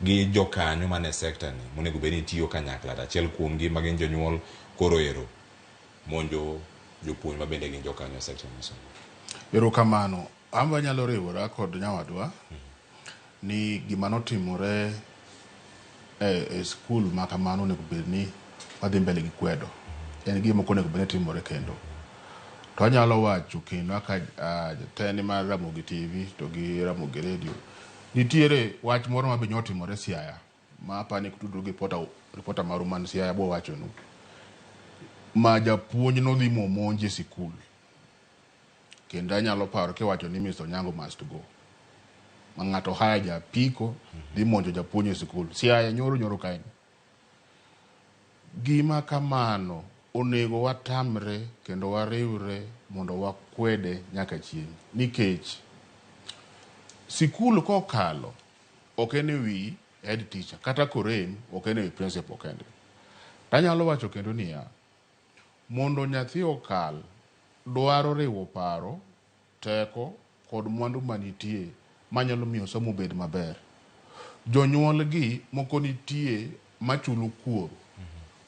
gi jokanyo mane sekta ni monego bed ni tiyo kanyakla. Achiel kuom gi magin jonyuol koro ero monjo jopuonj ma bende gin jokanyo sekta ni somo. Erokamano. Amba nyalo riwora kod nyawadwa ni gima notimore e skul ma kamano onego bed ni wadhi mbele gi kwedo. En gima onego bed ni timore kendo. To anyalo wacho kendo aka jatend mar Ramogi TV to gi Ramogi Radio. Nitiere wach moro ma be otimore Siaya ma apani kutudru gi reporter maru man Siaya bo wachonu. Ma japuonj nodhi monje sikul. Kendo anyalo paro kiwacho ni Mr. Onyango must go. Ma ng'ato haya japiko dhi monjo japuonj e sikul. Siaya nyoro kaini. Gima kamano onego watamre kendo wariwre mondo wakwede nyaka chieng'. Nikech sikul kokalo ok en wi head teacher kata korem ok en wi principal kende. Tanyalo wacho kendo niya, mondo nyathi okal dwaro riwo paro, teko kod mwandu manitie manyalo miyo somo bed maber. Jonyuol gi moko nitie machulo kuor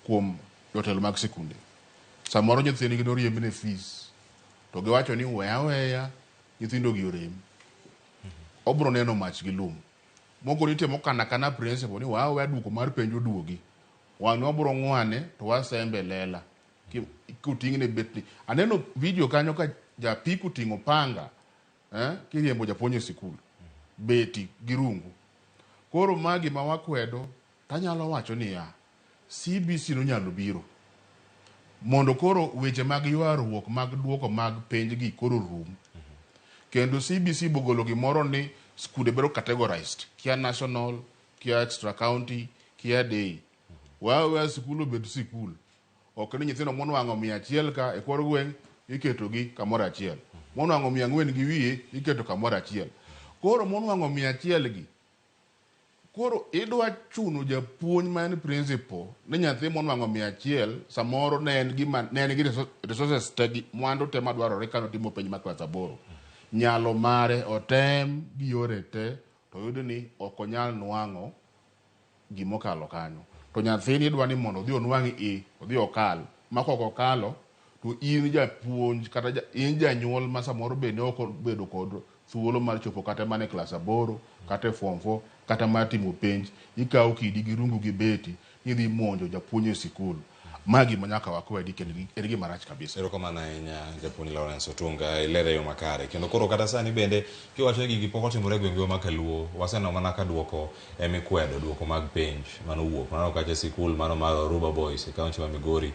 kuom jotelo mag sikunde. Samoro nyithindgi noriembne fees to giwacho ni weya nyithindo gi orem. Obro neno mach gi lum. Moko nitie mokana principal ni weya duoko mar penjo duogi. Wan obro ng'wane to wasembe lela. Kuting'ne betni. Aneno video kanyo ka japiku ting'o panga kiriembo japuonj e sikul. Beti gi rungu. Koro magi ma wakwedo tanyalo wacho niya, CBC no nyalo biro mondo koro weche mag ywaruok mag duoko mag penj gi koro rum. Kendo CBC bogolo gimoro ni skunde bedo categorized, kia national, kia extra county, kia day. Weya sikul obed sikul. Ok ni nyithindo monwang'o 100 ka e kor gweng' iketo gi kamoro achiel. Monwang'o 400 gi wiye iketo kamoro achiel. Koro monwang'o 100 gi koro idwa chuno japuonj ma en principal ni nyathi monwang'o 100 samoro ne en gi resources te mwandu te madwarore kano timo penj ma klas 8. Nyalo mare otem gi yore te to yud ni ok onyal nwang'o gimokalo kanyo. To nyathini idwa ni mondo odhi onwang' odhi okal. Ma kok okalo to in japuonj kata in janyuol ma samoro bende ok obedo kod thuolo mar chopo kata mane klas 8 kata form 4 kata mar timo penj, ikawo kidi gi rungu gi beti idhi monjo japuonj e sikul. Magi manyaka wakwedi kendo en gima rach kabisa. Erokamano ahinya japuonj Lawrence Otunga ilere yo makare. Kendo koro kata sani bende kiwacho gigi pok otimore gwenge ma Kaluo. Waseno mana ka duoko emikwedo duoko mag penj mano wuok. Mano kacha sikul mano mar Ruba Boys e kaunti ma Migori.